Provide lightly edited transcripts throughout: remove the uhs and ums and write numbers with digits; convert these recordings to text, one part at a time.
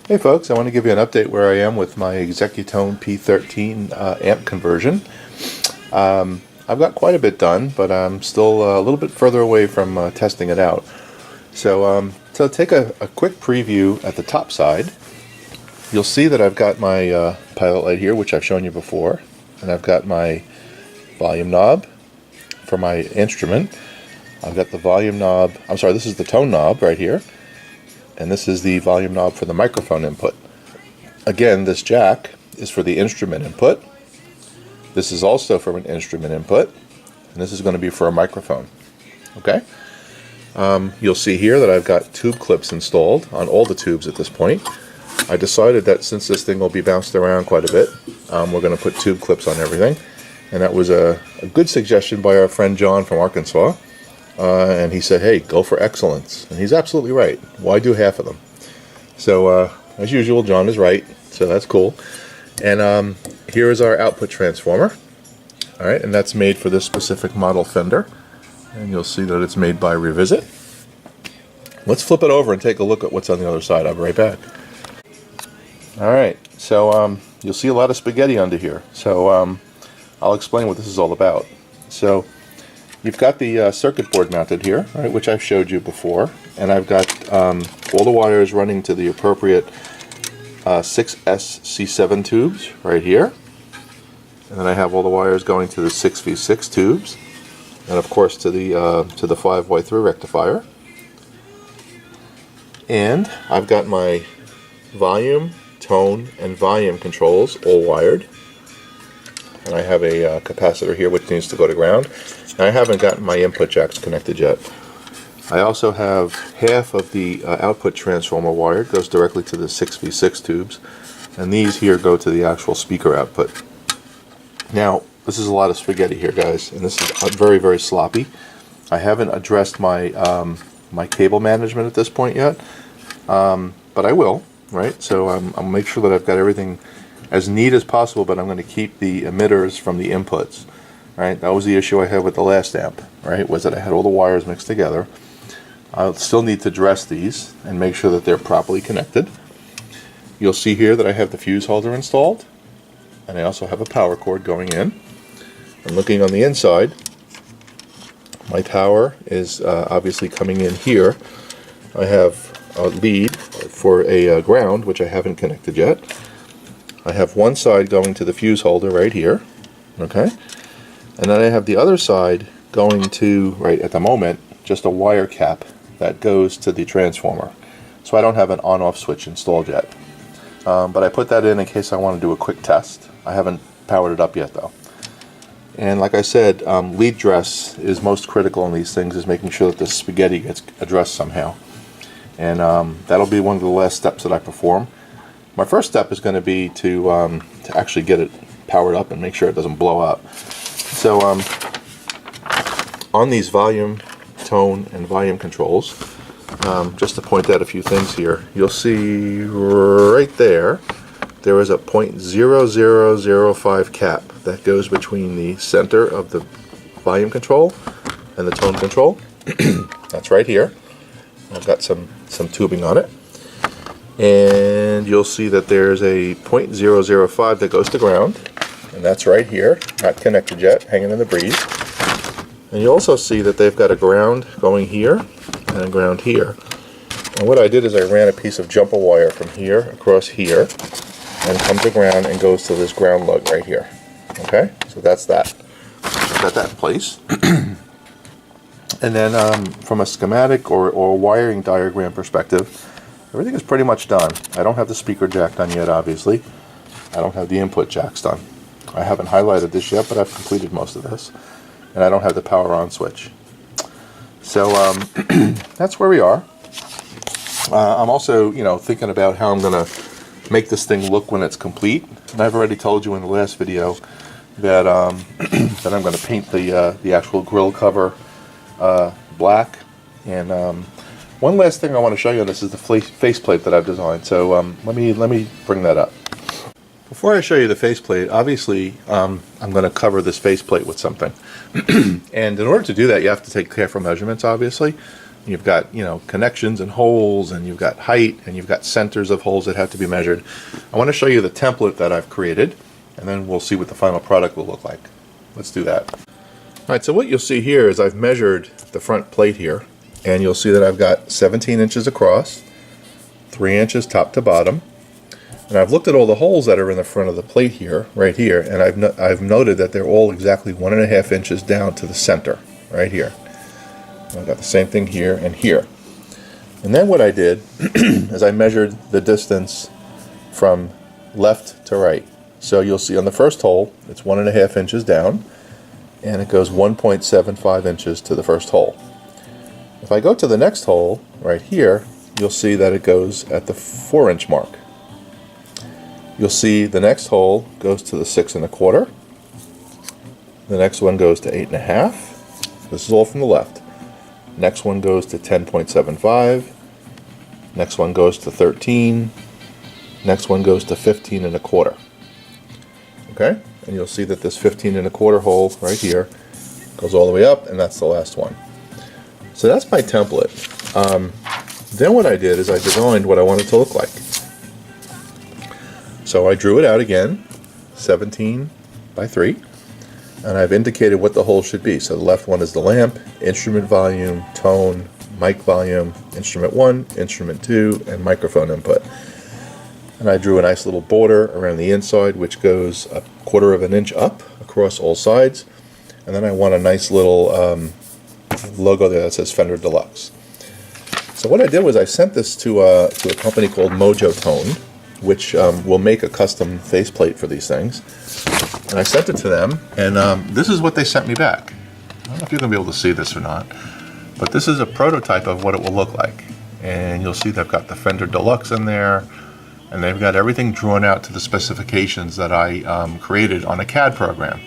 Hey folks, I want to give you an update where I am with my Executone P13 amp conversion. I've got quite a bit done, but I'm still a little bit further away from testing it out. So take a quick preview at the top side. You'll see that I've got my pilot light here, which I've shown you before, and I've got my volume knob for my instrument. I've got the volume knob, this is the tone knob right here. And this is the volume knob for the microphone input. Again, this jack is for the instrument input. This is also for an instrument input. And this is going to be for a microphone. Okay? You'll see here that I've got tube clips installed on all the tubes at this point. I decided that since this thing will be bounced around quite a bit, we're going to put tube clips on everything. And that was a good suggestion by our friend John from Arkansas. And he said, hey, go for excellence. And he's absolutely right. Why do half of them? So, as usual, John is right. So that's cool. And here is our output transformer. Alright, and that's made for this specific model Fender. And you'll see that it's made by Revisit. Let's flip it over and take a look at what's on the other side. I'll be right back. Alright, so you'll see a lot of spaghetti under here. So I'll explain what this is all about. So you've got the circuit board mounted here, right, which I've showed you before, and I've got all the wires running to the appropriate 6SC7 tubes right here, and then I have all the wires going to the 6V6 tubes, and of course to the 5Y3 rectifier. And I've got my volume, tone, and volume controls all wired. And I have a capacitor here which needs to go to ground. And I haven't gotten my input jacks connected yet. I also have half of the output transformer wired, goes directly to the 6V6 tubes, and these here go to the actual speaker output. Now, this is a lot of spaghetti here, guys, and this is very, very sloppy. I haven't addressed my my cable management at this point yet, but I will, right? So I'll make sure that I've got everything as neat as possible, but I'm going to keep the emitters from the inputs. Right? That was the issue I had with the last amp, right? Was that I had all the wires mixed together. I'll still need to dress these and make sure that they're properly connected. You'll see here that I have the fuse holder installed, and I also have a power cord going in. And looking on the inside, my power is obviously coming in here. I have a lead for a ground, which I haven't connected yet. I have one side going to the fuse holder right here, okay? And then I have the other side going to, right at the moment, just a wire cap that goes to the transformer. So I don't have an on-off switch installed yet. But I put that in case I want to do a quick test. I haven't powered it up yet though. And like I said, lead dress is most critical in these things, is making sure that the spaghetti gets addressed somehow. And that'll be one of the last steps that I perform. My first step is going to be to actually get it powered up and make sure it doesn't blow up. So on these volume, tone, and volume controls, just to point out a few things here, you'll see right there, there is a 0.0005 cap that goes between the center of the volume control and the tone control. That's right here. I've got some tubing on it. And you'll see that there's a 0.005 that goes to ground, and that's right here, not connected yet, hanging in the breeze. And you also see that they've got a ground going here and a ground here. And what I did is I ran a piece of jumper wire from here across here and comes to ground and goes to this ground lug right here. Okay, so that's that. Got that in place. And then from a schematic or wiring diagram perspective, everything is pretty much done. I don't have the speaker jack done yet, obviously. I don't have the input jacks done. I haven't highlighted this yet, but I've completed most of this. And I don't have the power on switch. So that's where we are. I'm also, thinking about how I'm going to make this thing look when it's complete. And I've already told you in the last video that that I'm going to paint the actual grill cover black. And one last thing I want to show you on this is the faceplate that I've designed. So let me bring that up. Before I show you the faceplate, obviously I'm going to cover this faceplate with something. And in order to do that, you have to take careful measurements, obviously. you've got, you know, connections and holes, and you've got height, and you've got centers of holes that have to be measured. I want to show you the template that I've created, and then we'll see what the final product will look like. Let's do that. Alright, so what you'll see here is I've measured the front plate here, and you'll see that I've got 17 inches across, 3 inches top to bottom, and I've looked at all the holes that are in the front of the plate here, right here, and I've noted that they're all exactly 1.5 inches down to the center, right here. I've got the same thing here and here. And then what I did is I measured the distance from left to right. So you'll see on the first hole, it's 1.5 inches down, and it goes 1.75 inches to the first hole. If I go to the next hole, right here, you'll see that it goes at the 4-inch mark. You'll see the next hole goes to the 6 1/4. The next one goes to 8 1/2. This is all from the left. Next one goes to 10.75. Next one goes to 13. Next one goes to 15 1/4. Okay, and you'll see that this 15 1/4 hole right here goes all the way up, and that's the last one. So that's my template. Then what I did is I designed what I wanted to look like. So I drew it out again, 17 by 3, and I've indicated what the hole should be. So the left one is the lamp, instrument volume, tone, mic volume, instrument 1, instrument 2, and microphone input. And I drew a nice little border around the inside, which goes 1/4 inch up across all sides. And then I want a nice little logo there that says Fender Deluxe. So what I did was I sent this to a company called Executone, which will make a custom faceplate for these things. And I sent it to them, and this is what they sent me back. I don't know if you're going to be able to see this or not, but this is a prototype of what it will look like. And you'll see they've got the Fender Deluxe in there, and they've got everything drawn out to the specifications that I created on a CAD program.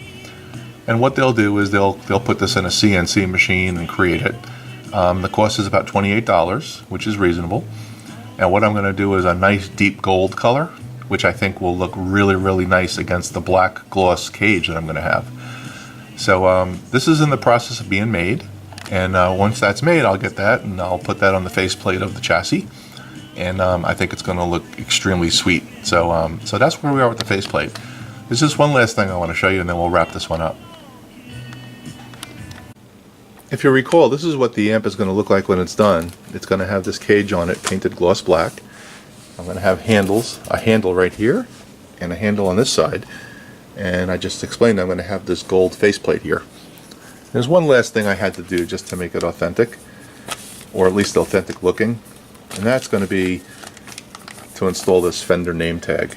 And what they'll do is they'll put this in a CNC machine and create it. The cost is about $28, which is reasonable. And what I'm going to do is a nice deep gold color, which I think will look really, really nice against the black gloss cage that I'm going to have. So this is in the process of being made, and once that's made, I'll get that and I'll put that on the faceplate of the chassis, and I think it's going to look extremely sweet. So so that's where we are with the faceplate. There's just one last thing I want to show you, and then we'll wrap this one up. If you recall, this is what the amp is going to look like when it's done. It's going to have this cage on it, painted gloss black. I'm going to have handles, a handle right here, and a handle on this side. And I just explained I'm going to have this gold faceplate here. There's one last thing I had to do just to make it authentic, or at least authentic looking, and that's going to be to install this Fender name tag.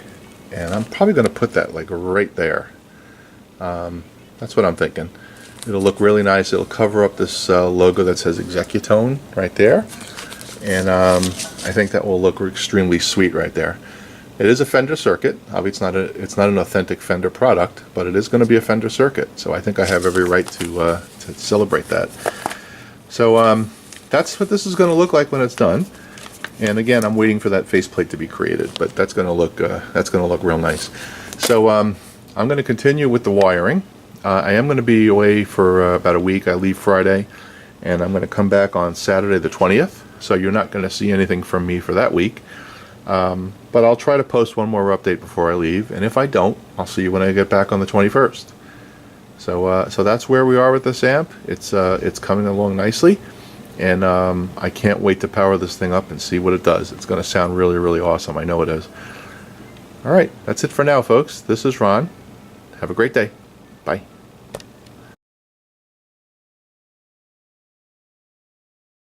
And I'm probably going to put that like right there. That's what I'm thinking. It'll look really nice. It'll cover up this logo that says Executone right there, and I think that will look extremely sweet right there. It is a Fender circuit. Obviously, it's not an authentic Fender product, but it is going to be a Fender circuit. So I think I have every right to celebrate that. So that's what this is going to look like when it's done. And again, I'm waiting for that faceplate to be created, but that's going to look real nice. So I'm going to continue with the wiring. I am going to be away for about a week. I leave Friday, and I'm going to come back on Saturday the 20th. So you're not going to see anything from me for that week. But I'll try to post one more update before I leave, and if I don't, I'll see you when I get back on the 21st. So that's where we are with this amp. It's coming along nicely, and I can't wait to power this thing up and see what it does. It's going to sound really, really awesome. I know it is. All right, that's it for now, folks. This is Ron. Have a great day. Bye.